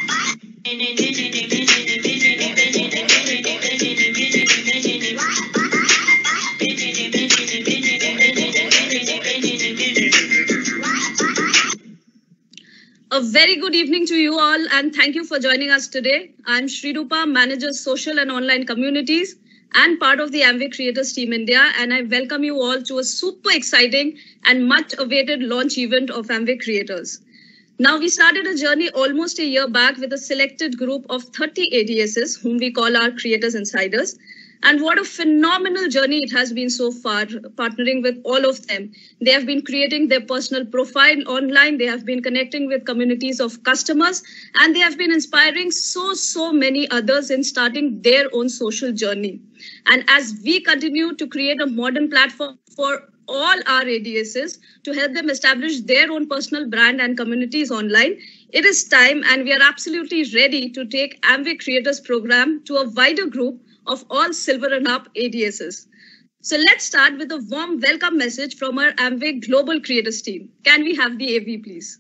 A very good evening to you all, and thank you for joining us today. I'm Sri Rupa, Manager Social and Online Communities and part of the Amway Creators Team India, and I welcome you all to a super exciting and much awaited launch event of Amway Creators. Now, we started a journey almost a year back with a selected group of 30 ADSs, whom we call our Creators Insiders. And what a phenomenal journey it has been so far, partnering with all of them. They have been creating their personal profile online. They have been connecting with communities of customers, and they have been inspiring so many others in starting their own social journey. And as we continue to create a modern platform for all our ADSs to help them establish their own personal brand and communities online, it is time, and we are absolutely ready to take Amway Creators program to a wider group of all silver and up ADSs. So let's start with a warm welcome message from our Amway Global Creators team. Can we have the AV, please?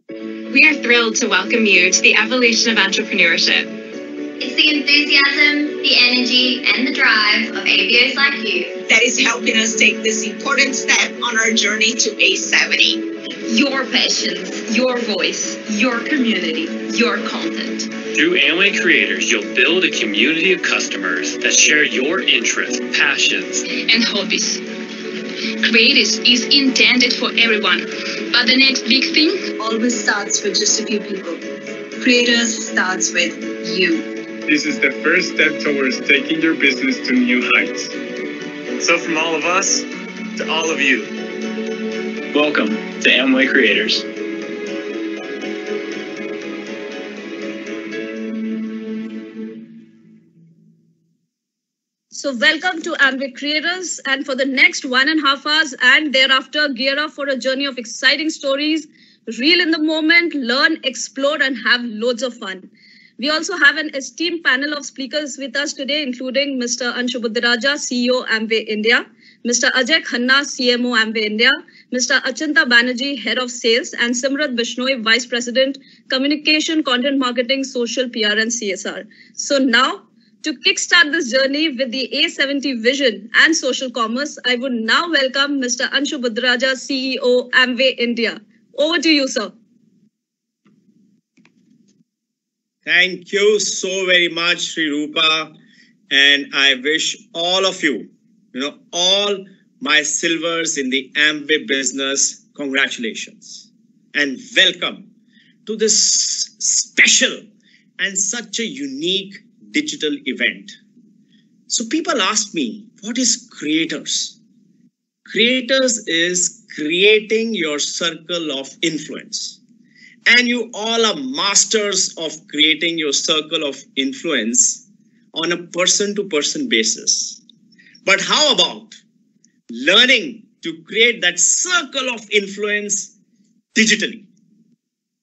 We are thrilled to welcome you to the evolution of entrepreneurship. It's the enthusiasm, the energy, and the drive of AVOs like you that is helping us take this important step on our journey to age 70. Your passions, your voice, your community, your content. Through Amway Creators, you'll build a community of customers that share your interests, passions, and hobbies. Creators is intended for everyone, but the next big thing always starts with just a few people. Creators starts with you. This is the first step towards taking your business to new heights. So from all of us to all of you, welcome to Amway Creators. So welcome to Amway Creators, and for the next 1.5 hours and thereafter, gear up for a journey of exciting stories, reel in the moment, learn, explore, and have loads of fun. We also have an esteemed panel of speakers with us today, including Mr. Anshu Buddharaja, CEO Amway India, Mr. Ajay Khanna, CMO Amway India, Mr. Achanta Banerjee, Head of Sales, and Simrat Bishnoi, Vice President, Communication, Content Marketing, Social PR, and CSR. So now, to kickstart this journey with the A70 vision and social commerce, I would now welcome Mr. Anshu Buddharaja, CEO Amway India. Over to you, sir. Thank you so very much, Sri Rupa. And I wish all of you, all my silvers in the Amway business, congratulations. And welcome to this special and such a unique digital event. So people ask me, what is Creators? Creators is creating your circle of influence. And you all are masters of creating your circle of influence on a person-to-person basis. But how about learning to create that circle of influence digitally?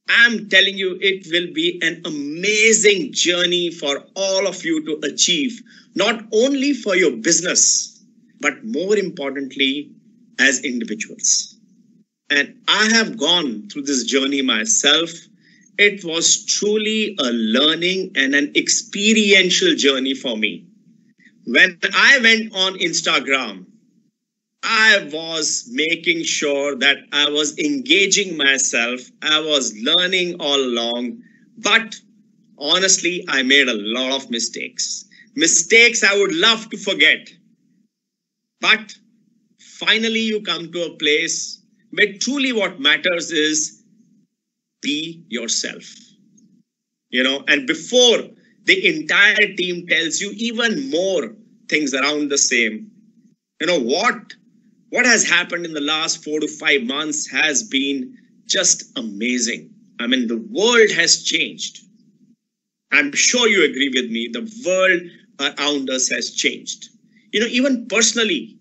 I'm telling you, it will be an amazing journey for all of you to achieve, not only for your business, but more importantly, as individuals. And I have gone through this journey myself. It was truly a learning and an experiential journey for me. When I went on Instagram, I was making sure that I was engaging myself. I was learning all along. But honestly, I made a lot of mistakes. Mistakes I would love to forget. But finally, you come to a place where truly what matters is be yourself. And before the entire team tells you even more things around the same, what has happened in the last 4 to 5 months has been just amazing. I mean, the world has changed. I'm sure you agree with me. The world around us has changed. Even personally,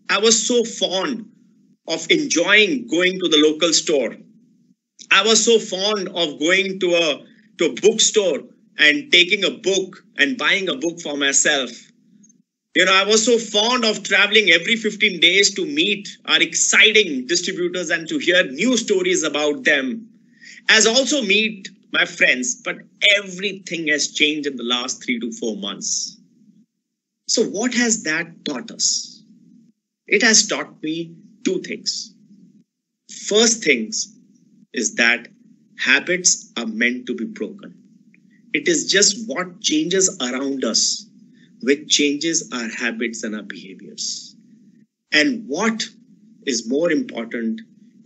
I was so fond of enjoying going to the local store. I was so fond of going to a bookstore and taking a book and buying a book for myself. I was so fond of traveling every 15 days to meet our exciting distributors and to hear new stories about them, as also meet my friends, but everything has changed in the last 3 to 4 months. So what has that taught us? It has taught me two things. First things is that habits are meant to be broken. It is just what changes around us which changes our habits and our behaviors. And what is more important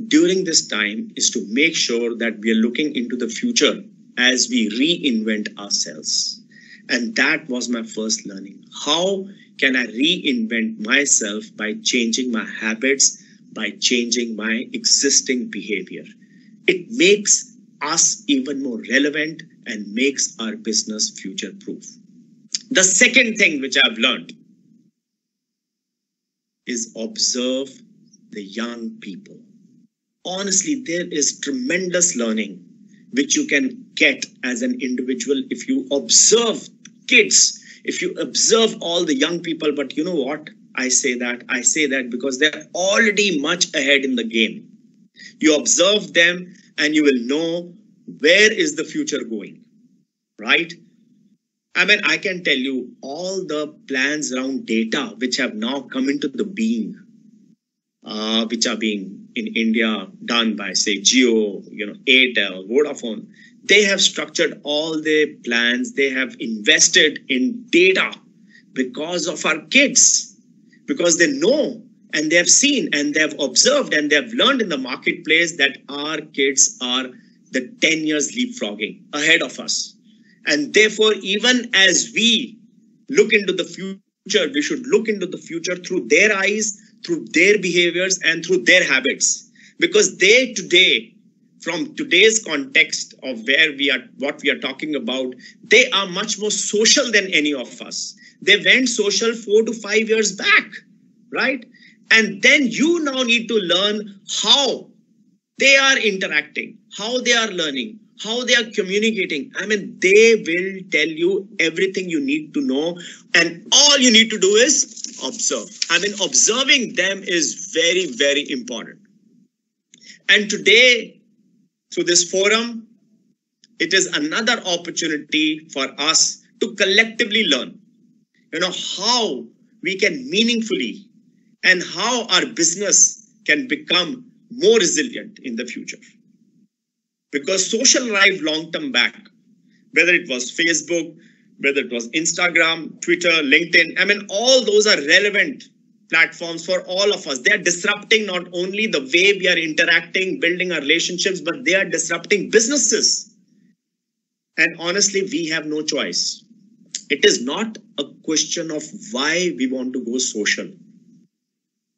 during this time is to make sure that we are looking into the future as we reinvent ourselves. And that was my first learning. How can I reinvent myself by changing my habits, by changing my existing behavior? It makes us even more relevant and makes our business future-proof. The second thing which I've learned is observe the young people. Honestly, there is tremendous learning which you can get as an individual if you observe kids, if you observe all the young people. But you know what? I say that because they're already much ahead in the game. You observe them and you will know where is the future going, right? I mean, I can tell you all the plans around data which have now come into the being, which are being in India done by, say, Jio, Airtel, Vodafone. They have structured all their plans. They have invested in data because of our kids, because they know and they have seen and they have observed and they have learned in the marketplace that our kids are the 10 years leapfrogging ahead of us. And therefore, even as we look into the future, we should look into the future through their eyes, through their behaviors, and through their habits. Because they today, from today's context of where we are, what we are talking about, they are much more social than any of us. They went social 4 to 5 years back, right? And then you now need to learn how they are interacting, how they are learning, how they are communicating. I mean, they will tell you everything you need to know. And all you need to do is observe. I mean, observing them is very, very important. And today, through this forum, it is another opportunity for us to collectively learn, how we can meaningfully and how our business can become more resilient in the future. Because social arrived long term back, whether it was Facebook, whether it was Instagram, Twitter, LinkedIn. I mean, all those are relevant platforms for all of us. They are disrupting not only the way we are interacting, building our relationships, but they are disrupting businesses. And honestly, we have no choice. It is not a question of why we want to go social.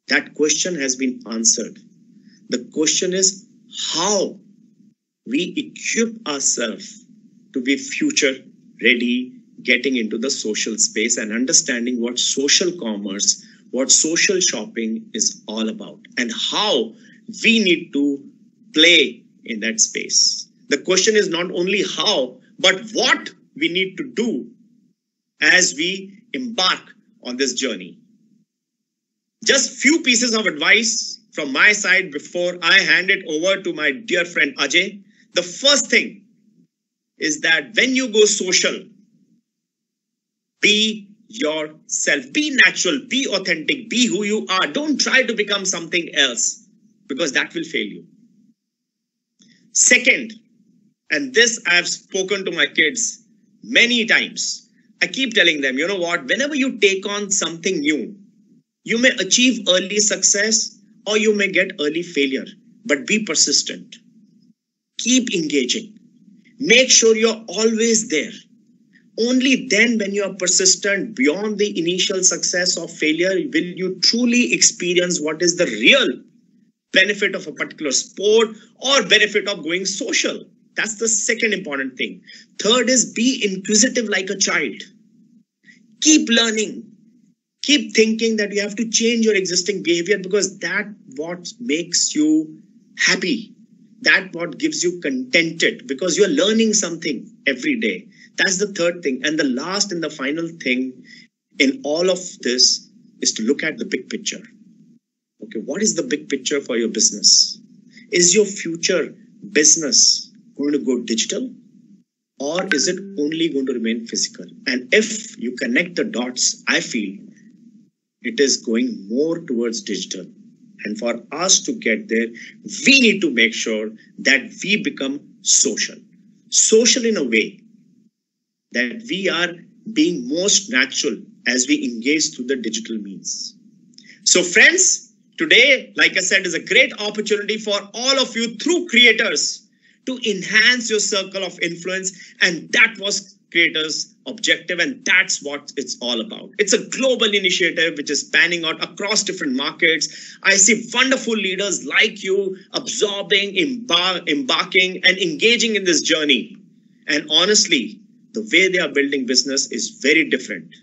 That question has been answered. The question is how we equip ourselves to be future ready, getting into the social space and understanding what social commerce, what social shopping is all about, and how we need to play in that space. The question is not only how, but what we need to do as we embark on this journey. Just few pieces of advice from my side before I hand it over to my dear friend Ajay. The first thing is that when you go social, be yourself, be natural, be authentic, be who you are. Don't try to become something else because that will fail you. Second, and this I have spoken to my kids many times. I keep telling them, you know what, whenever you take on something new, you may achieve early success or you may get early failure, but be persistent. Keep engaging. Make sure you're always there. Only then, when you are persistent beyond the initial success or failure, will you truly experience what is the real benefit of a particular sport or benefit of going social. That's the second important thing. Third is be inquisitive like a child. Keep learning. Keep thinking that you have to change your existing behavior because that's what makes you happy. That's what gives you contented because you're learning something every day. That's the third thing. And the last and the final thing in all of this is to look at the big picture. Okay, what is the big picture for your business? Is your future business going to go digital or is it only going to remain physical? And if you connect the dots, I feel it is going more towards digital. And for us to get there, we need to make sure that we become social. Social in a way that we are being most natural as we engage through the digital means. So friends, today, like I said, is a great opportunity for all of you through creators to enhance your circle of influence. And that was creators' objective, and that's what it's all about. It's a global initiative which is panning out across different markets. I see wonderful leaders like you absorbing, embarking, and engaging in this journey. And honestly, the way they are building business is very different,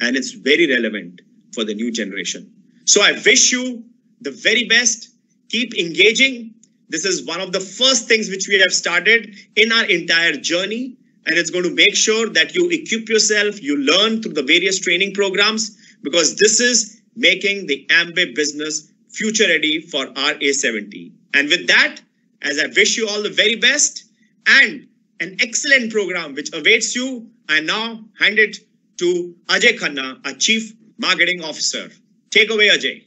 and it's very relevant for the new generation. So I wish you the very best. Keep engaging. This is one of the first things which we have started in our entire journey. And it's going to make sure that you equip yourself, you learn through the various training programs, because this is making the Amway business future ready for our A70. And with that, as I wish you all the very best and an excellent program which awaits you, I now hand it to Ajay Khanna, our Chief Marketing Officer. Take away, Ajay.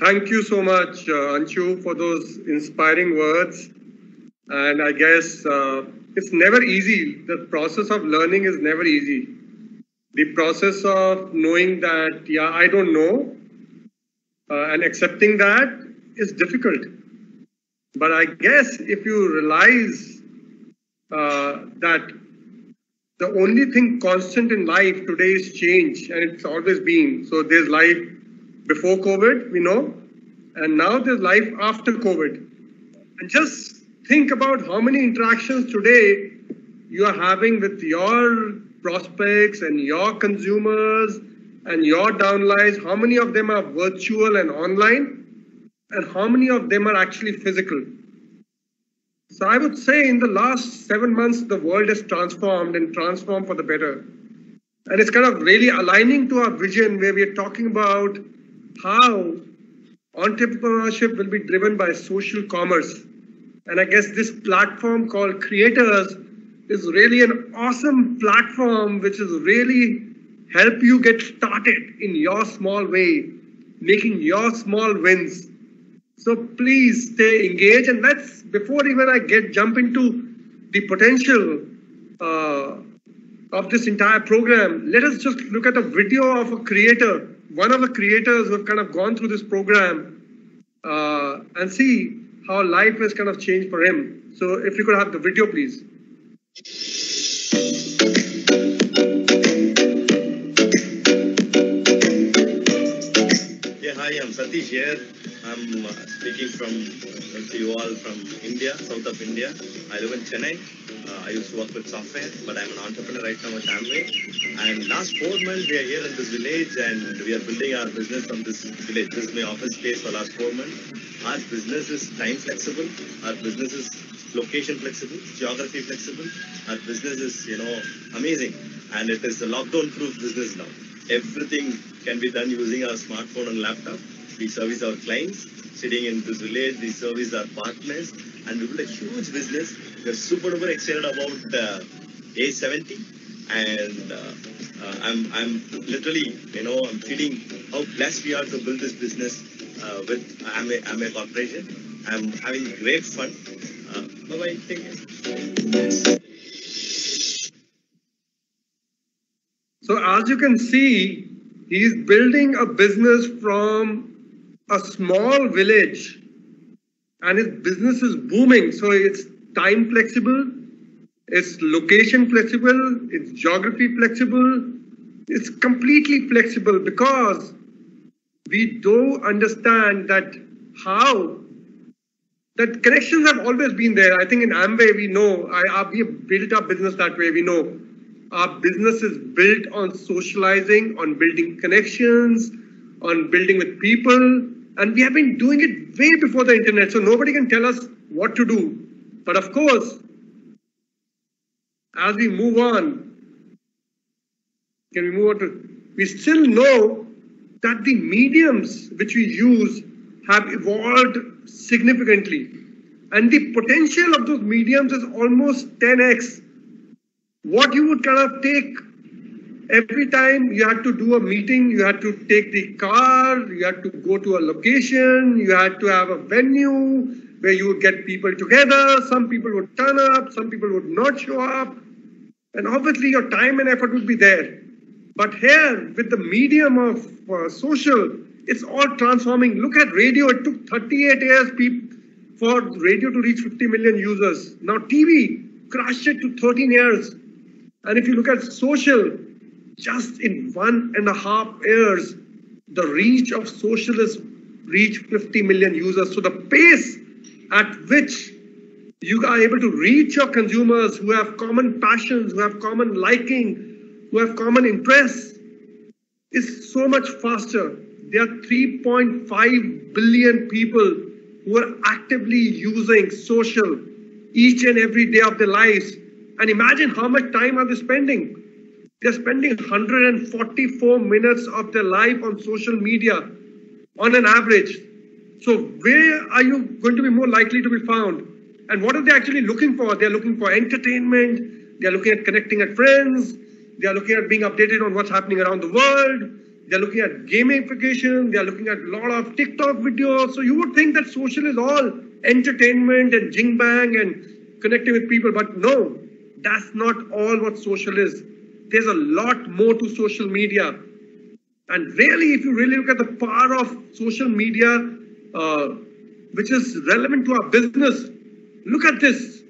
Thank you so much, Anshu, for those inspiring words. And I guess it's never easy. The process of learning is never easy. The process of knowing that, yeah, I don't know, and accepting that is difficult. But I guess if you realize that the only thing constant in life today is change, and it's always been. So there's life before COVID, we know, and now there's life after COVID. And just think about how many interactions today you are having with your prospects and your consumers and your downlines. How many of them are virtual and online, and how many of them are actually physical? So I would say in the last 7 months, the world has transformed and transformed for the better. And it's kind of really aligning to our vision where we are talking about how entrepreneurship will be driven by social commerce. And I guess this platform called Creators is really an awesome platform which is really help you get started in your small way, making your small wins. So please stay engaged, and let's, before even I jump into the potential of this entire program, let us just look at a video of a creator, one of the creators who have kind of gone through this program and see how life has kind of changed for him. So if you could have the video, please. Yeah, hi, I'm Satish here. I'm speaking to you all from India, south of India. I live in Chennai. I used to work with software, but I'm an entrepreneur right now at Amway. And last 4 months, we are here in this village and we are building our business from this village. This is my office space for last 4 months. Our business is time flexible. Our business is location flexible, geography flexible. Our business is, amazing. And it is a lockdown-proof business now. Everything can be done using our smartphone and laptop. We service our clients sitting in this village. We service our partners, and we build a huge business. We're super duper excited about A70, and I'm literally, I'm feeling how blessed we are to build this business with Amway Corporation. I'm having great fun. Bye bye. Take care. So as you can see, he's building a business from a small village, and his business is booming. So it's time flexible, it's location flexible, it's geography flexible, it's completely flexible, because we do understand that that connections have always been there. I think in Amway, we know, we have built our business that way. We know our business is built on socializing, on building connections, on building with people. And we have been doing it way before the internet. So nobody can tell us what to do. But of course, as we move on, we still know that the mediums which we use have evolved significantly. And the potential of those mediums is almost 10x. What you would kind of take every time you had to do a meeting, you had to take the car, you had to go to a location, you had to have a venue where you would get people together. Some people would turn up, some people would not show up. And obviously your time and effort would be there. But here, with the medium of social, it's all transforming. Look at radio. It took 38 years for radio to reach 50 million users. Now TV crashed it to 13 years. And if you look at social, just in 1.5 years, the reach of social has reached 50 million users. So the pace at which you are able to reach your consumers who have common passions, who have common liking, who have common interests is so much faster. There are 3.5 billion people who are actively using social each and every day of their lives. And imagine how much time are they spending? They're spending 144 minutes of their life on social media on an average. So where are you going to be more likely to be found? And what are they actually looking for? They're looking for entertainment. They're looking at connecting at friends. They're looking at being updated on what's happening around the world. They're looking at gamification. They're looking at a lot of TikTok videos. So you would think that social is all entertainment and jing bang and connecting with people. But no, that's not all what social is. There's a lot more to social media. And really, if you really look at the power of social media, which is relevant to our business, look at this.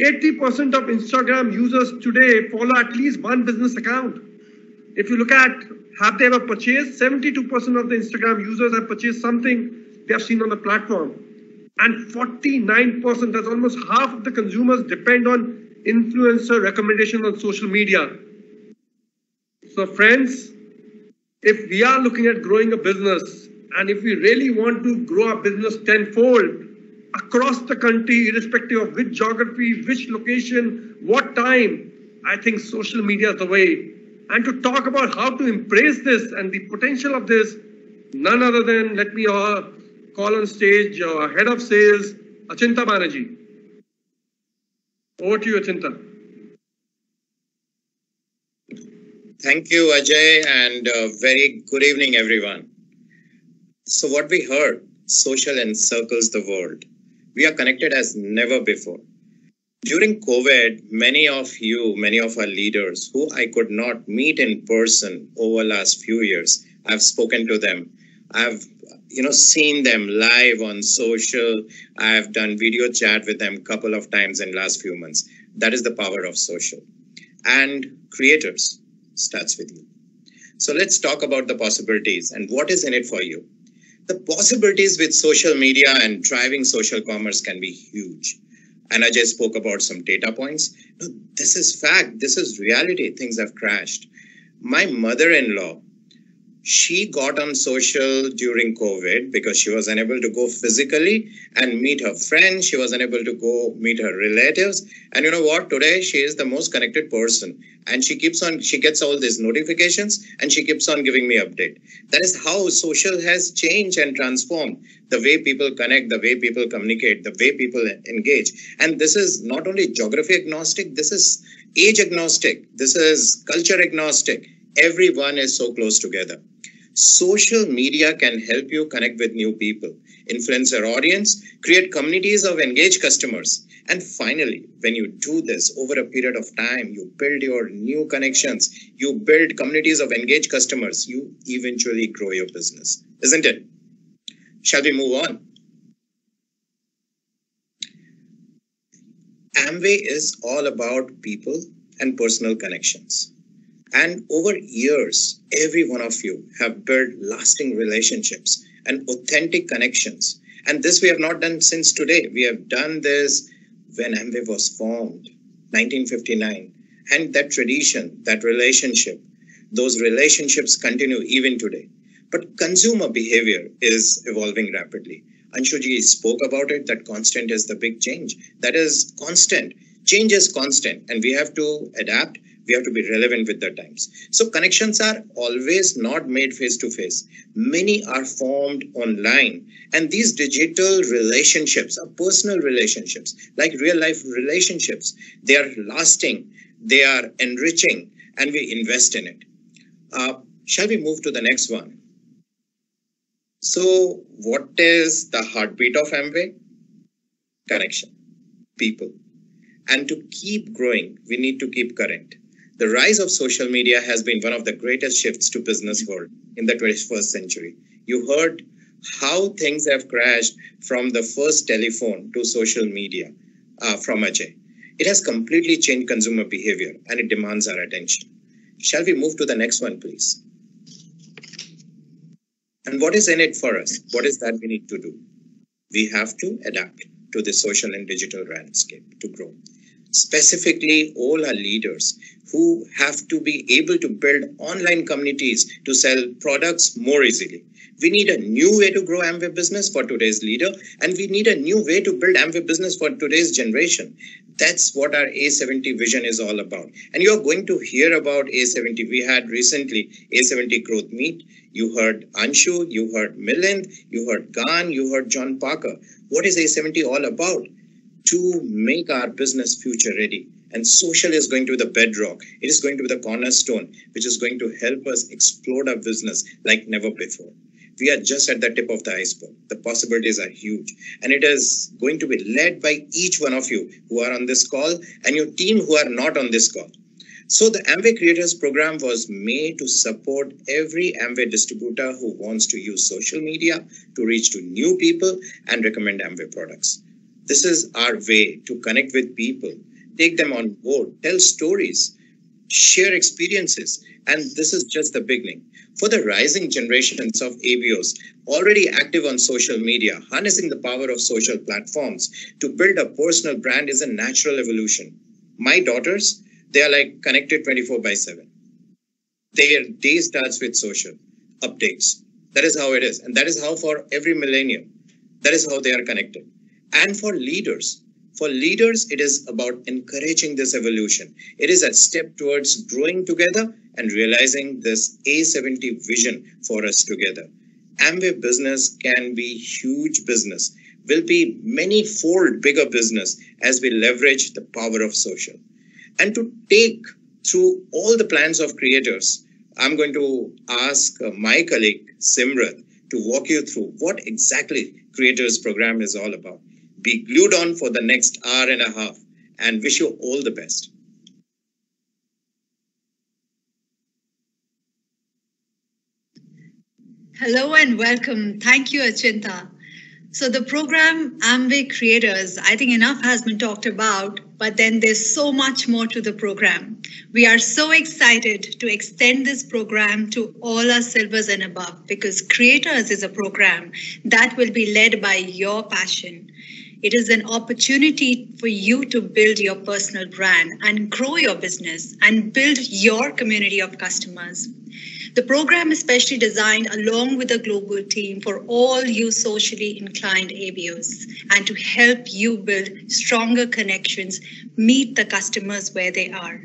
80% of Instagram users today follow at least one business account. If you look at have they ever purchased, 72% of the Instagram users have purchased something they have seen on the platform. And 49%, that's almost half of the consumers, depend on influencer recommendations on social media. So friends, if we are looking at growing a business, and if we really want to grow our business tenfold across the country, irrespective of which geography, which location, what time, I think social media is the way. And to talk about how to embrace this and the potential of this, none other than, let me call on stage Head of Sales, Achinta Banerjee. Over to you, Achinta. Thank you, Ajay, and very good evening, everyone. So what we heard, social encircles the world. We are connected as never before. During COVID, many of our leaders who I could not meet in person over the last few years, I've spoken to them. I've seen them live on social. I've done video chat with them a couple of times in the last few months. That is the power of social. And creators starts with you. So let's talk about the possibilities and what is in it for you. The possibilities with social media and driving social commerce can be huge. And Ajay spoke about some data points. No, this is fact. This is reality. Things have crashed. My mother-in-law, she got on social during COVID because she was unable to go physically and meet her friends. She was unable to go meet her relatives. And you know what? Today, she is the most connected person. And she gets all these notifications and she keeps on giving me update. That is how social has changed and transformed the way people connect, the way people communicate, the way people engage. And this is not only geography agnostic, this is age agnostic, this is culture agnostic. Everyone is so close together. Social media can help you connect with new people, influence your audience, create communities of engaged customers. And finally, when you do this over a period of time, you build your new connections, you build communities of engaged customers, you eventually grow your business, isn't it? Shall we move on? Amway is all about people and personal connections. And over years, every one of you have built lasting relationships and authentic connections. And this we have not done since today. We have done this when Amway was formed, 1959. And that tradition, that relationship, those relationships continue even today. But consumer behavior is evolving rapidly. Anshuji spoke about it, that constant is the big change. That is constant. Change is constant, and we have to adapt. We have to be relevant with the times. So connections are always not made face to face. Many are formed online. And these digital relationships are personal relationships, like real life relationships. They are lasting, they are enriching, and we invest in it. Shall we move to the next one? So what is the heartbeat of Amway? Connection, people. And to keep growing, we need to keep current. The rise of social media has been one of the greatest shifts to business world in the 21st century. You heard how things have crashed from the first telephone to social media from Ajay. It has completely changed consumer behavior and it demands our attention. Shall we move to the next one, please? And what is in it for us? What is that we need to do? We have to adapt to the social and digital landscape to grow. Specifically, all our leaders who have to be able to build online communities to sell products more easily. We need a new way to grow Amway business for today's leader, and we need a new way to build Amway business for today's generation. That's what our A70 vision is all about. And you're going to hear about A70. We had recently A70 Growth Meet. You heard Anshu, you heard Milind, you heard Gan, you heard John Parker. What is A70 all about? To make our business future ready. And social is going to be the bedrock. It is going to be the cornerstone, which is going to help us explode our business like never before. We are just at the tip of the iceberg. The possibilities are huge. And it is going to be led by each one of you who are on this call and your team who are not on this call. So the Amway Creators Program was made to support every Amway distributor who wants to use social media to reach to new people and recommend Amway products. This is our way to connect with people, take them on board, tell stories, share experiences. And this is just the beginning. For the rising generations of ABOs already active on social media, harnessing the power of social platforms to build a personal brand is a natural evolution. My daughters, they are like connected 24/7. Their day starts with social updates. That is how it is. And that is how for every millennium, that is how they are connected. And for leaders, it is about encouraging this evolution. It is a step towards growing together and realizing this A70 vision for us together. Amway business can be huge business, will be many-fold bigger business as we leverage the power of social. And to take through all the plans of creators, I'm going to ask my colleague Simrat to walk you through what exactly Creators Program is all about. Be glued on for the next hour and a half and wish you all the best. Hello and welcome. Thank you, Achinta. So the program Amway Creators, I think enough has been talked about, but then there's so much more to the program. We are so excited to extend this program to all our silvers and above because Creators is a program that will be led by your passion. It is an opportunity for you to build your personal brand and grow your business and build your community of customers. The program is specially designed along with a global team for all you socially inclined ABOs and to help you build stronger connections, meet the customers where they are.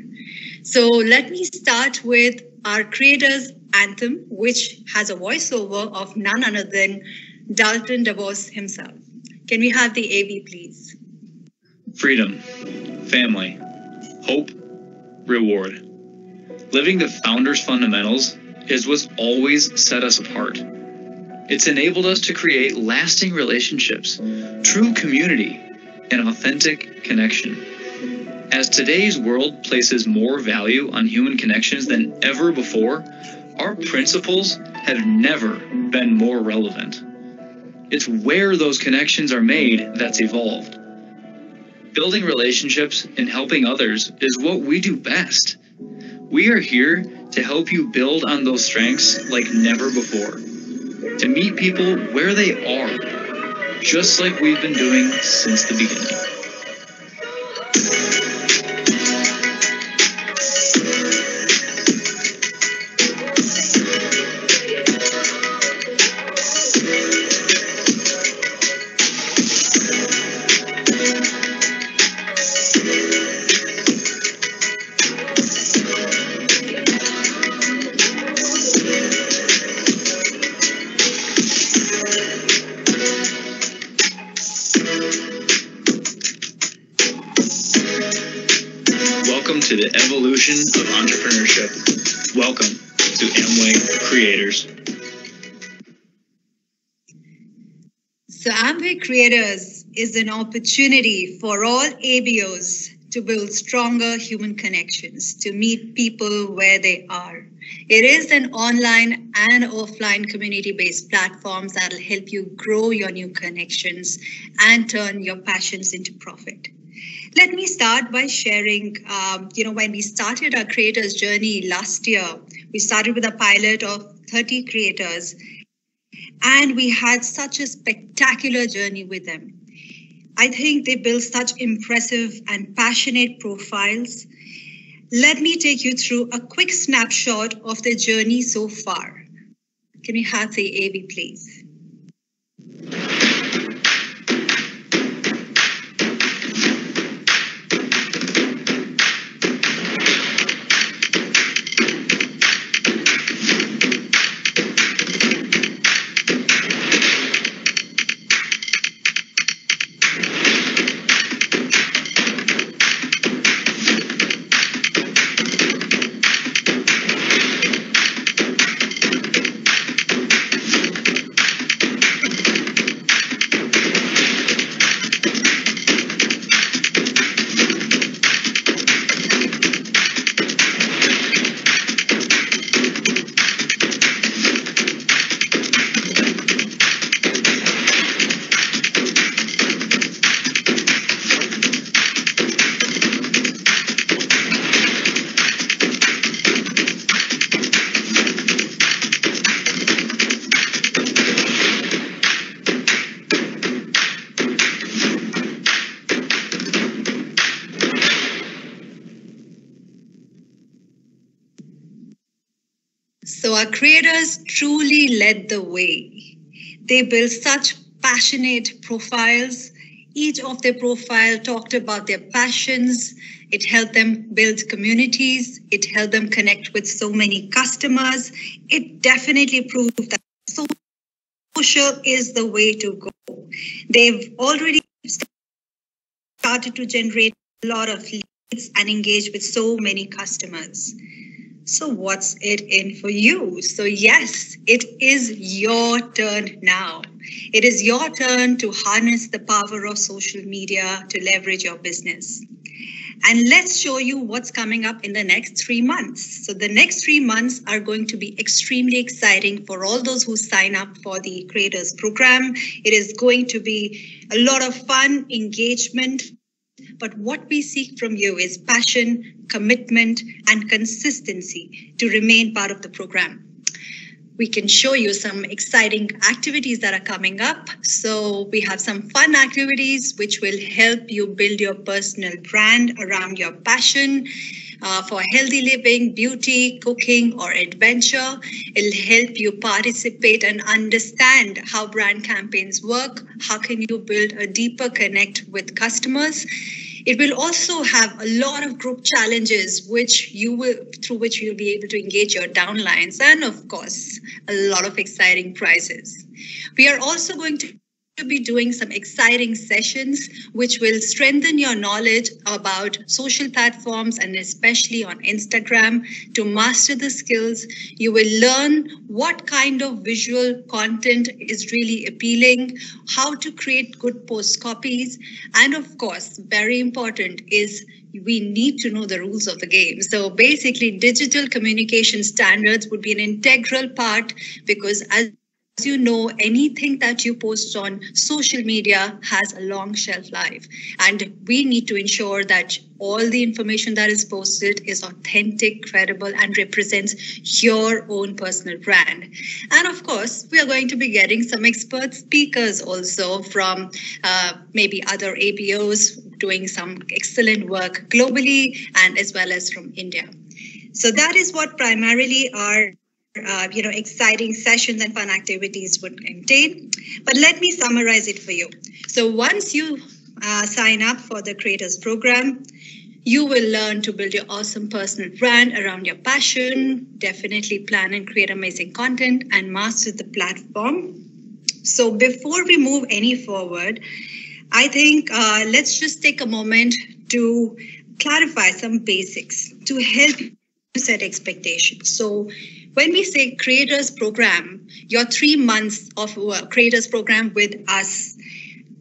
So let me start with our creators anthem, which has a voiceover of none other than Dalton DeVos himself. Can we have the AV, please? Freedom, family, hope, reward. Living the founder's fundamentals is what's always set us apart. It's enabled us to create lasting relationships, true community, and authentic connection. As today's world places more value on human connections than ever before, our principles have never been more relevant. It's where those connections are made that's evolved. Building relationships and helping others is what we do best. We are here to help you build on those strengths like never before. To meet people where they are, just like we've been doing since the beginning. Welcome to the evolution of entrepreneurship. Welcome to Amway Creators. So Amway Creators is an opportunity for all ABOs to build stronger human connections, to meet people where they are. It is an online and offline community-based platform that will help you grow your new connections and turn your passions into profit. Let me start by sharing, when we started our creators journey last year, we started with a pilot of 30 creators, and we had such a spectacular journey with them. I think they built such impressive and passionate profiles. Let me take you through a quick snapshot of their journey so far. Can we have the AV, please? So our creators truly led the way. They built such passionate profiles. Each of their profile talked about their passions. It helped them build communities. It helped them connect with so many customers. It definitely proved that social is the way to go. They've already started to generate a lot of leads and engage with so many customers. So what's it in for you? So yes, it is your turn now. It is your turn to harness the power of social media to leverage your business. And let's show you what's coming up in the next 3 months. So the next 3 months are going to be extremely exciting for all those who sign up for the Creators Program. It is going to be a lot of fun, engagement. But what we seek from you is passion, commitment, and consistency to remain part of the program. We can show you some exciting activities that are coming up. So we have some fun activities which will help you build your personal brand around your passion for healthy living, beauty, cooking, or adventure. It'll help you participate and understand how brand campaigns work. How can you build a deeper connect with customers? It will also have a lot of group challenges through which you'll be able to engage your downlines, and of course, a lot of exciting prizes. We are also going to be doing some exciting sessions which will strengthen your knowledge about social platforms and especially on Instagram. To master the skills, you will learn what kind of visual content is really appealing, how to create good post copies, and of course, very important is we need to know the rules of the game. So basically, digital communication standards would be an integral part because as you know, anything that you post on social media has a long shelf life. And we need to ensure that all the information that is posted is authentic, credible, and represents your own personal brand. And of course, we are going to be getting some expert speakers also from maybe other ABOs doing some excellent work globally and as well as from India. So that is what primarily our exciting sessions and fun activities would contain. But let me summarize it for you. So once you sign up for the Creators Program, you will learn to build your awesome personal brand around your passion, definitely plan and create amazing content, and master the platform. So before we move any forward, I think let's just take a moment to clarify some basics to help you set expectations. So when we say creators program, your 3 months of creators program with us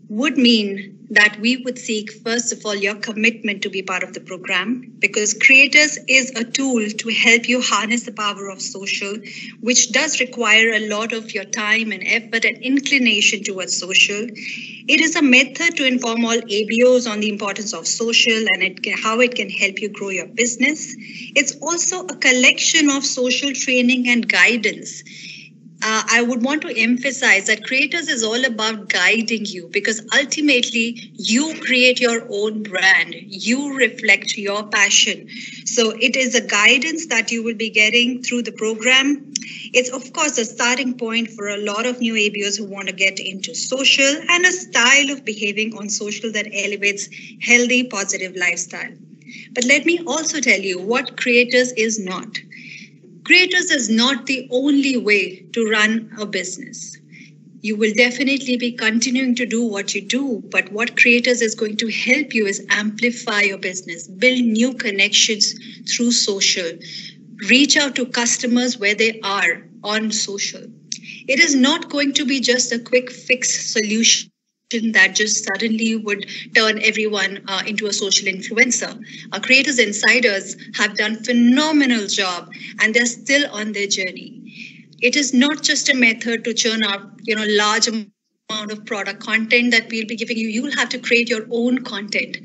would mean that we would seek, first of all, your commitment to be part of the program, because Creators is a tool to help you harness the power of social, which does require a lot of your time and effort and inclination towards social. It is a method to inform all ABOs on the importance of social and how it can help you grow your business. It's also a collection of social training and guidance. I would want to emphasize that Creators is all about guiding you, because ultimately you create your own brand. You reflect your passion. So it is a guidance that you will be getting through the program. It's, of course, a starting point for a lot of new ABOs who want to get into social and a style of behaving on social that elevates healthy, positive lifestyle. But let me also tell you what Creators is not. Creators is not the only way to run a business. You will definitely be continuing to do what you do, but what Creators is going to help you is amplify your business, build new connections through social, reach out to customers where they are on social. It is not going to be just a quick fix solution that just suddenly would turn everyone into a social influencer. Our Creators Insiders have done phenomenal job, and they're still on their journey. It is not just a method to churn out, large amount of product content that we'll be giving you. You will have to create your own content,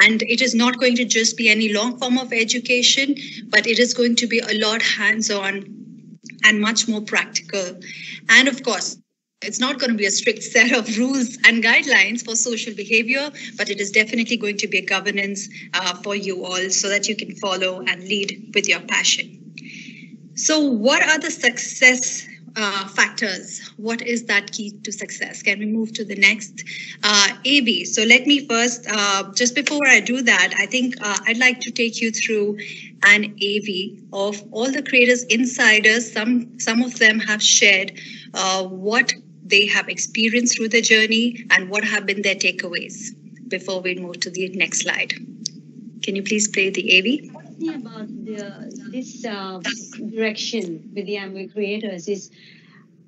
and it is not going to just be any long form of education, but it is going to be a lot hands-on and much more practical. And of course, it's not going to be a strict set of rules and guidelines for social behavior, but it is definitely going to be a governance for you all so that you can follow and lead with your passion. So what are the success factors? What is that key to success? Can we move to the next AB? So let me first, just before I do that, I think I'd like to take you through an AV of all the Creators Insiders. Some of them have shared what they have experienced through the journey and what have been their takeaways before we move to the next slide. Can you please play the AV? What's new about this direction with the Amway Creators is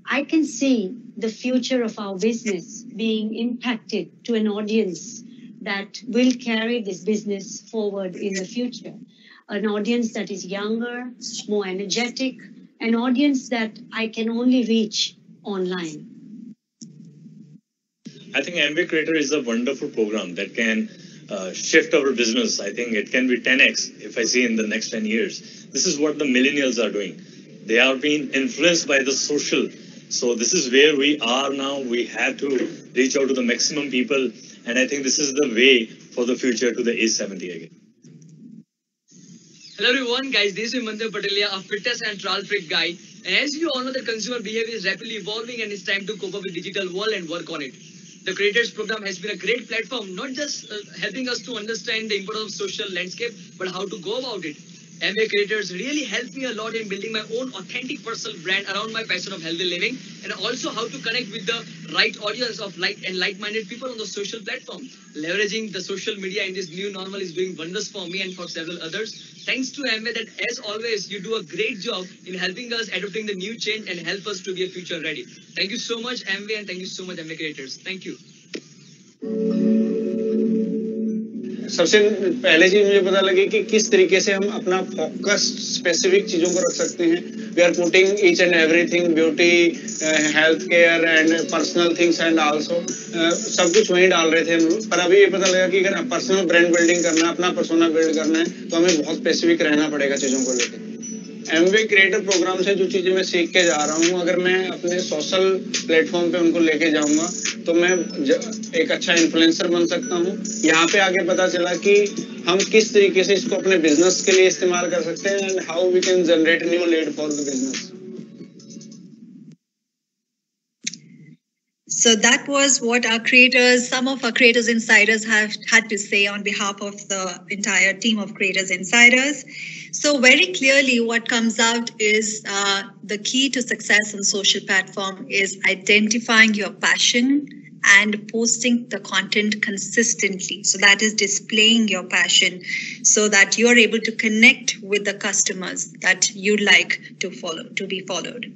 I can see the future of our business being impacted to an audience that will carry this business forward in the future. An audience that is younger, more energetic, an audience that I can only reach online. I think Amway Creator is a wonderful program that can shift our business. I think it can be 10x if I see in the next 10 years. This is what the millennials are doing. They are being influenced by the social. So this is where we are now. We have to reach out to the maximum people. And I think this is the way for the future to the age 70 again. Hello everyone, guys. This is Mandir Patelia, a fitness and trial freak guy. And as you all know, the consumer behavior is rapidly evolving and it's time to cope up with digital world and work on it. The Creators program has been a great platform, not just helping us to understand the importance of social landscape, but how to go about it. Amway Creators really helped me a lot in building my own authentic personal brand around my passion of healthy living, and also how to connect with the right audience of like-minded people on the social platform. Leveraging the social media in this new normal is doing wonders for me and for several others. Thanks to Amway that, as always, you do a great job in helping us adopting the new change and help us to be a future ready. Thank you so much, Amway, and thank you so much, Amway Creators. Thank you. सबसे पहले चीज मुझे पता लगी कि किस तरीके से हम अपना फोकस स्पेसिफिक चीजों को रख सकते हैं. We are putting each and everything, beauty, health care and personal things and also सब कुछ वहीं डाल रहे थे हम लोग. पर अभी ये पता लगा कि अगर पर्सनल ब्रांड बिल्डिंग करना है, अपना पर्सोना बिल्ड करना है, तो हमें बहुत स्पेसिफिक रहना पड़ेगा चीजों को लेकर. एमवे क्रिएटर प्रोग्राम से जो चीजें मैं सीख के जा रहा हूँ, अगर मैं अपने सोशल प्लेटफॉर्म पे उनको लेके जाऊंगा तो मैं एक अच्छा इन्फ्लुएंसर बन सकता हूँ. यहाँ पे आगे पता चला कि हम किस तरीके से इसको अपने बिजनेस के लिए इस्तेमाल कर सकते हैं and how we can generate new lead for the business. So that was what our creators, some of our Creators Insiders have had to say on behalf of the entire team of Creators Insiders. So very clearly what comes out is the key to success on social platform is identifying your passion and posting the content consistently. So that is displaying your passion so that you are able to connect with the customers that you like to follow, to be followed.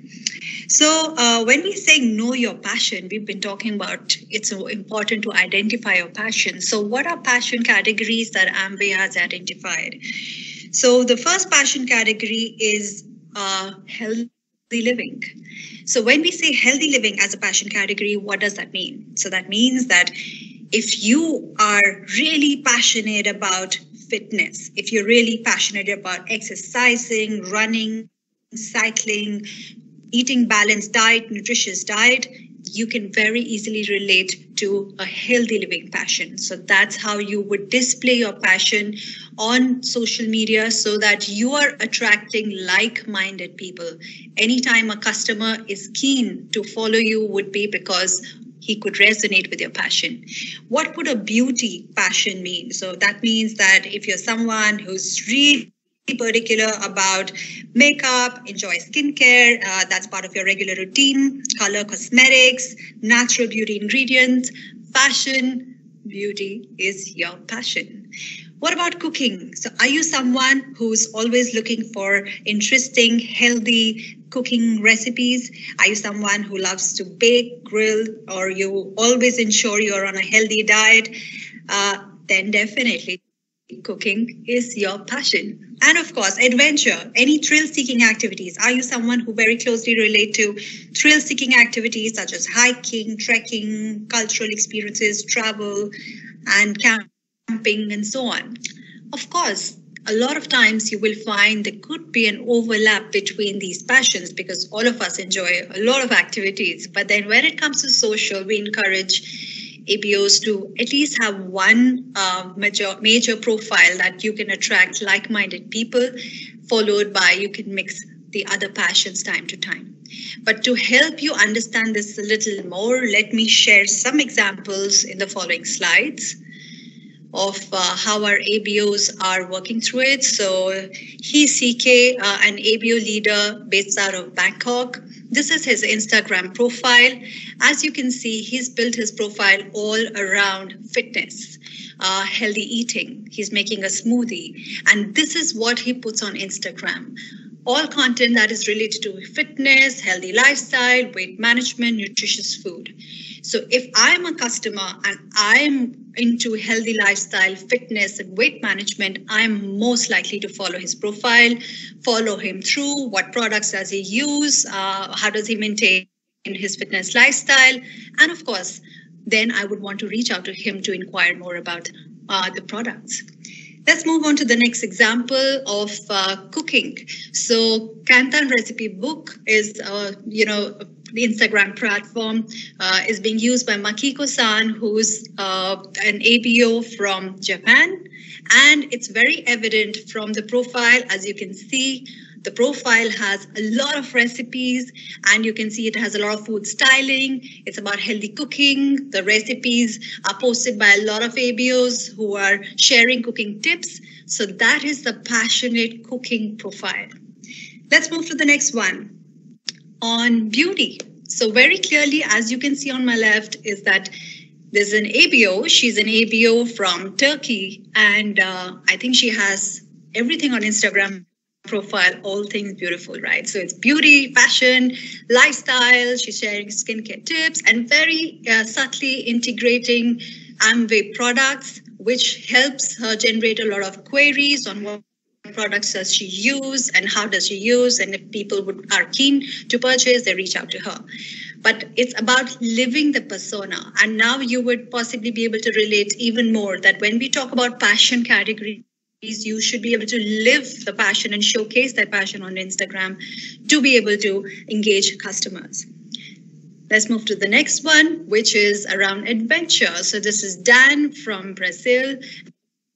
So when we say know your passion, we've been talking about it's so important to identify your passion. So what are passion categories that Amway has identified? So the first passion category is healthy living. So when we say healthy living as a passion category, what does that mean? So that means that if you are really passionate about fitness, if you're really passionate about exercising, running, cycling, eating balanced diet, nutritious diet, you can very easily relate to a healthy living passion. So that's how you would display your passion on social media so that you are attracting like-minded people. Anytime a customer is keen to follow you would be because he could resonate with your passion. What would a beauty passion mean? So that means that if you're someone who's really particular about makeup, enjoy skincare, that's part of your regular routine, color cosmetics, natural beauty ingredients, fashion, beauty is your passion. What about cooking? So are you someone who's always looking for interesting, healthy cooking recipes? Are you someone who loves to bake, grill, or you always ensure you're on a healthy diet? Then definitely cooking is your passion. And of course, adventure, any thrill-seeking activities. Are you someone who very closely relate to thrill-seeking activities such as hiking, trekking, cultural experiences, travel, and camping, and so on? Of course, a lot of times you will find there could be an overlap between these passions because all of us enjoy a lot of activities. But then when it comes to social, we encourage ABOs to at least have one major profile that you can attract like-minded people, followed by you can mix the other passions time to time. But to help you understand this a little more, let me share some examples in the following slides of how our ABOs are working through it. So he's CK, an ABO leader based out of Bangkok. This is his Instagram profile. As you can see, he's built his profile all around fitness, healthy eating. He's making a smoothie. And this is what he puts on Instagram. All content that is related to fitness, healthy lifestyle, weight management, nutritious food. So if I'm a customer and I'm into healthy lifestyle, fitness, and weight management, I'm most likely to follow his profile, follow him through what products does he use, how does he maintain his fitness lifestyle, and of course, then I would want to reach out to him to inquire more about the products. Let's move on to the next example of cooking. So Kantan Recipe Book is, the Instagram platform is being used by Makiko-san, who's an ABO from Japan. And it's very evident from the profile, as you can see, the profile has a lot of recipes and you can see it has a lot of food styling. It's about healthy cooking. The recipes are posted by a lot of ABOs who are sharing cooking tips. So that is the passionate cooking profile. Let's move to the next one on beauty. So very clearly, as you can see on my left, is that there's an ABO. She's an ABO from Turkey. And I think she has everything on Instagram profile, all things beautiful, right? So it's beauty, fashion, lifestyle. She's sharing skincare tips and very subtly integrating Amway products, which helps her generate a lot of queries on what products does she use and how does she use, and if people are keen to purchase, they reach out to her. But it's about living the persona. And now you would possibly be able to relate even more that when we talk about passion categories, you should be able to live the passion and showcase that passion on Instagram to be able to engage customers. Let's move to the next one, which is around adventure. So this is Dan from Brazil.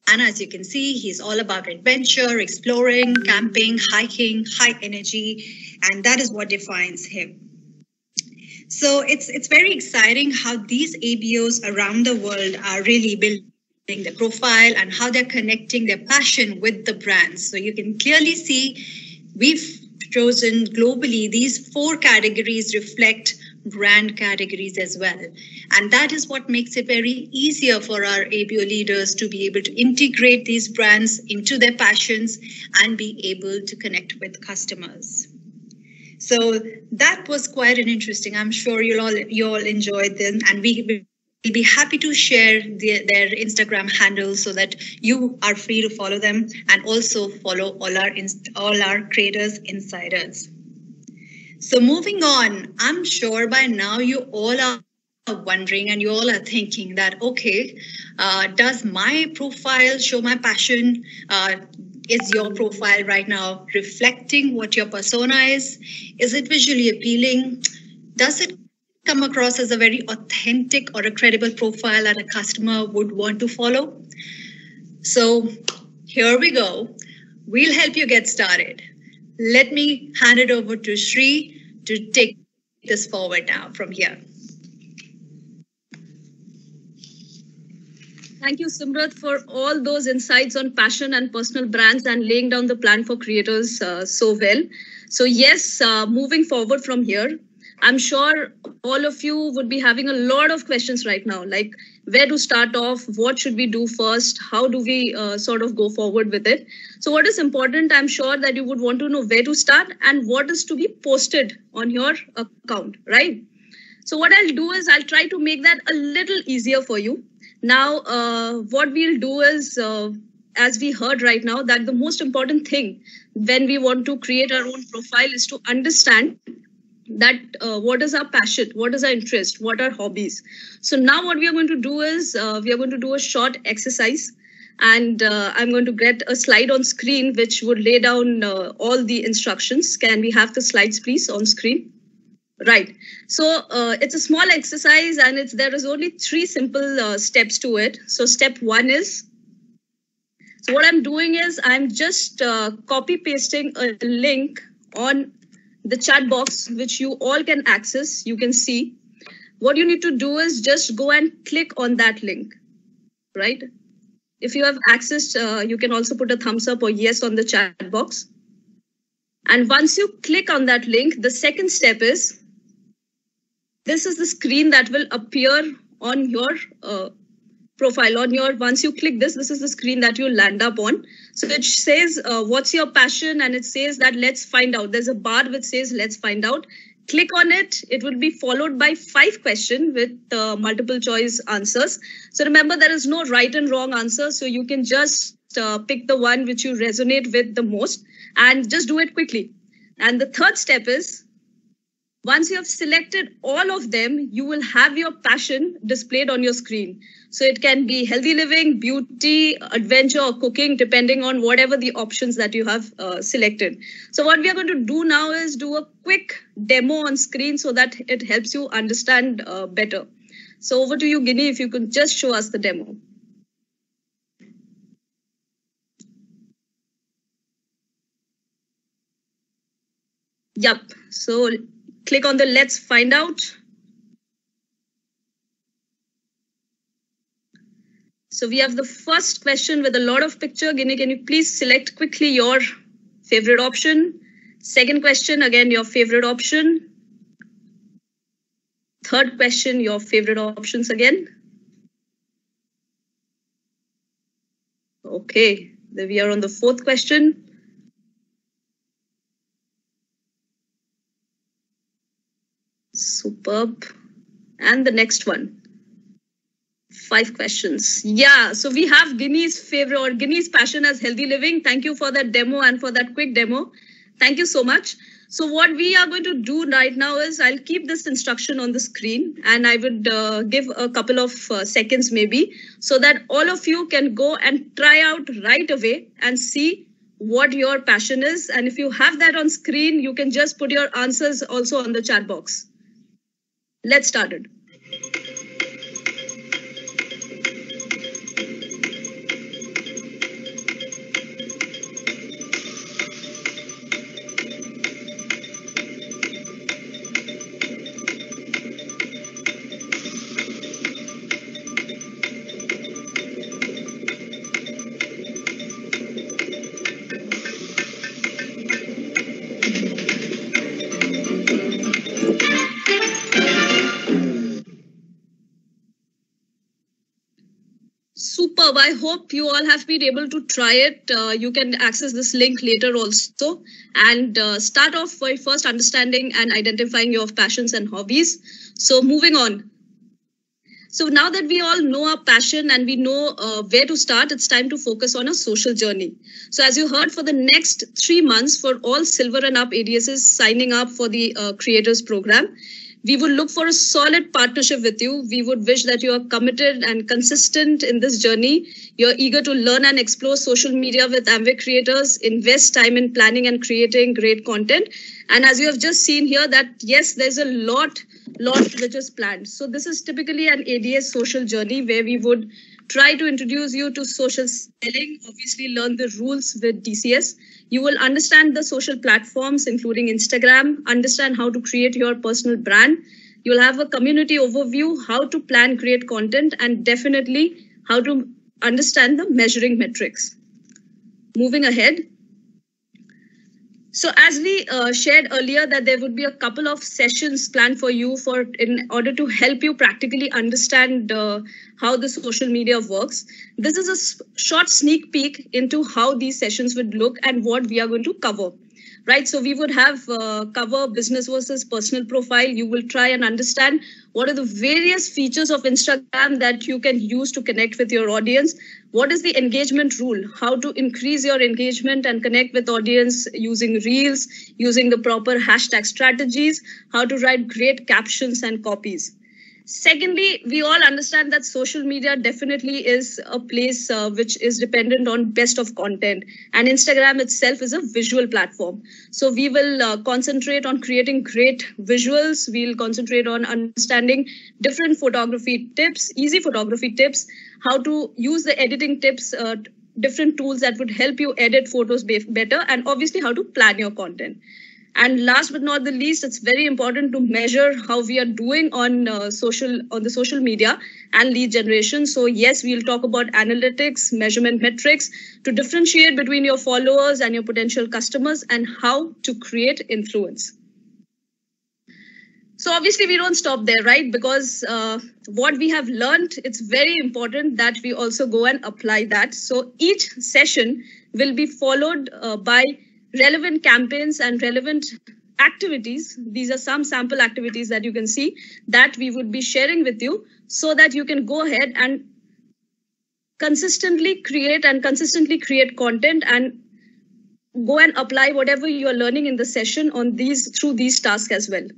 And as you can see, he's all about adventure, exploring, camping, hiking, high energy, and that is what defines him. So it's very exciting how these ABOs around the world are really building the profile and how they're connecting their passion with the brands. So you can clearly see we've chosen globally these 4 categories reflect brand categories as well. And that is what makes it very easier for our ABO leaders to be able to integrate these brands into their passions and be able to connect with customers. So that was quite an interesting. I'm sure you all enjoyed them, and we'll be happy to share their Instagram handles so that you are free to follow them and also follow all our creators insiders. So moving on, I'm sure by now you all are wondering and you all are thinking that, okay, does my profile show my passion? Is your profile right now reflecting what your persona is? Is it visually appealing? Does it come across as a very authentic or a credible profile that a customer would want to follow? So here we go. We'll help you get started. Let me hand it over to Shri to take this forward now from here. Thank you, Simrat, for all those insights on passion and personal brands and laying down the plan for creators so well. So yes, moving forward from here, I'm sure all of you would be having a lot of questions right now, like where to start off, what should we do first, how do we sort of go forward with it. So what is important, I'm sure that you would want to know where to start and what is to be posted on your account, right? So what I'll do is I'll try to make that a little easier for you. Now, what we'll do is, as we heard right now, that the most important thing when we want to create our own profile is to understand that what is our passion, what is our interest, what are hobbies. So now what we are going to do is we are going to do a short exercise, and I'm going to get a slide on screen which would lay down all the instructions. Can we have the slides please on screen? Right. So it's a small exercise and there is only 3 simple steps to it. So step 1 is, so what I'm doing is I'm just copy pasting a link on the chat box, which you all can access. You can see what you need to do is just go and click on that link, right? If you have access, you can also put a thumbs up or yes on the chat box. And once you click on that link, the second step is, this is the screen that will appear on your profile. Once you click this is the screen that you land up on. So it says, what's your passion? And it says that let's find out. There's a bar which says, let's find out. Click on it. It will be followed by 5 questions with multiple choice answers. So remember, there is no right and wrong answer. So you can just pick the one which you resonate with the most and just do it quickly. And the third step is, once you have selected all of them, you will have your passion displayed on your screen. So it can be healthy living, beauty, adventure, or cooking, depending on whatever the options that you have selected. So what we are going to do now is do a quick demo on screen so that it helps you understand better. So over to you, Ginny, if you could just show us the demo. Yep. So click on the let's find out. So we have the first question with a lot of picture. Ginny, can you please select quickly your favorite option? Second question, again, your favorite option. Third question, your favorite options again. Okay, then we are on the fourth question. Superb. And the next one. 5 questions. Yeah, so we have Ginny's favorite or Ginny's passion as healthy living. Thank you for that demo and for that quick demo. Thank you so much. So what we are going to do right now is I'll keep this instruction on the screen and I would give a couple of seconds maybe so that all of you can go and try out right away and see what your passion is. And if you have that on screen, you can just put your answers also on the chat box. Let's start it. Superb. I hope you all have been able to try it. You can access this link later also and start off by first understanding and identifying your passions and hobbies. So moving on. So now that we all know our passion and we know where to start, it's time to focus on a social journey. So as you heard, for the next 3 months, for all silver and up ADSs signing up for the creators program, we would look for a solid partnership with you. We would wish that you are committed and consistent in this journey. You're eager to learn and explore social media with Amway creators, invest time in planning and creating great content. And as you have just seen here that, yes, there's a lot which is planned. So this is typically an ADS social journey where we would try to introduce you to social selling, obviously learn the rules with DCS. You will understand the social platforms, including Instagram, understand how to create your personal brand. You'll have a community overview, how to plan great content, and definitely how to understand the measuring metrics. Moving ahead. So as we shared earlier that there would be a couple of sessions planned for you in order to help you practically understand how the social media works. This is a short sneak peek into how these sessions would look and what we are going to cover. Right, so we would have cover business versus personal profile. You will try and understand what are the various features of Instagram that you can use to connect with your audience. What is the engagement rule? How to increase your engagement and connect with audience using reels, using the proper hashtag strategies, how to write great captions and copies. Secondly, we all understand that social media definitely is a place which is dependent on best of content, and Instagram itself is a visual platform. So we will concentrate on creating great visuals. We'll concentrate on understanding different photography tips, easy photography tips, how to use the editing tips, different tools that would help you edit photos better, and obviously how to plan your content. And last but not the least, it's very important to measure how we are doing on the social media and lead generation. So yes, we'll talk about analytics, measurement metrics to differentiate between your followers and your potential customers and how to create influence. So obviously we don't stop there, right? Because what we have learned, it's very important that we also go and apply that. So each session will be followed by relevant campaigns and relevant activities. These are some sample activities that you can see that we would be sharing with you so that you can go ahead and consistently create content and go and apply whatever you are learning in the session on through these tasks as well.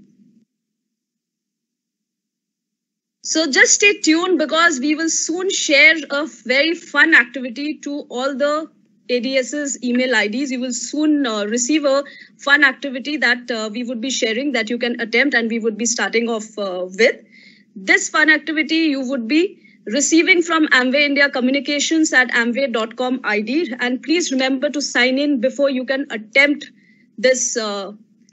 So just stay tuned because we will soon share a very fun activity to all the ADS's email IDs. You will soon receive a fun activity that we would be sharing that you can attempt and we would be starting off with. This fun activity you would be receiving from Amway India Communications at amway.com ID. And please remember to sign in before you can attempt this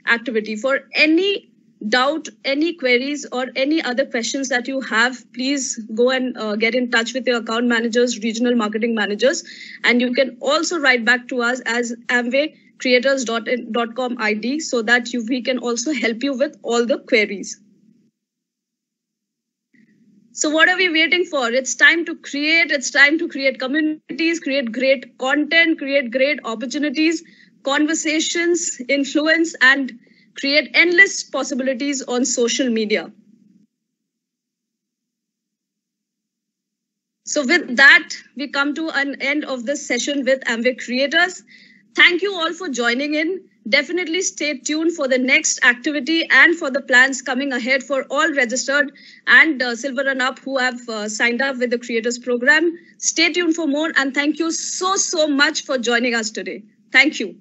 activity. For any doubt, any queries or any other questions that you have, please go and get in touch with your account managers, regional marketing managers, and you can also write back to us as amwaycreators.com ID so that we can also help you with all the queries. So what are we waiting for? It's time to create. It's time to create communities, create great content, create great opportunities, conversations, influence, and create endless possibilities on social media. So with that, we come to an end of this session with Amway Creators. Thank you all for joining in. Definitely stay tuned for the next activity and for the plans coming ahead for all registered and silver and up who have signed up with the Creators Program. Stay tuned for more and thank you so much for joining us today. Thank you.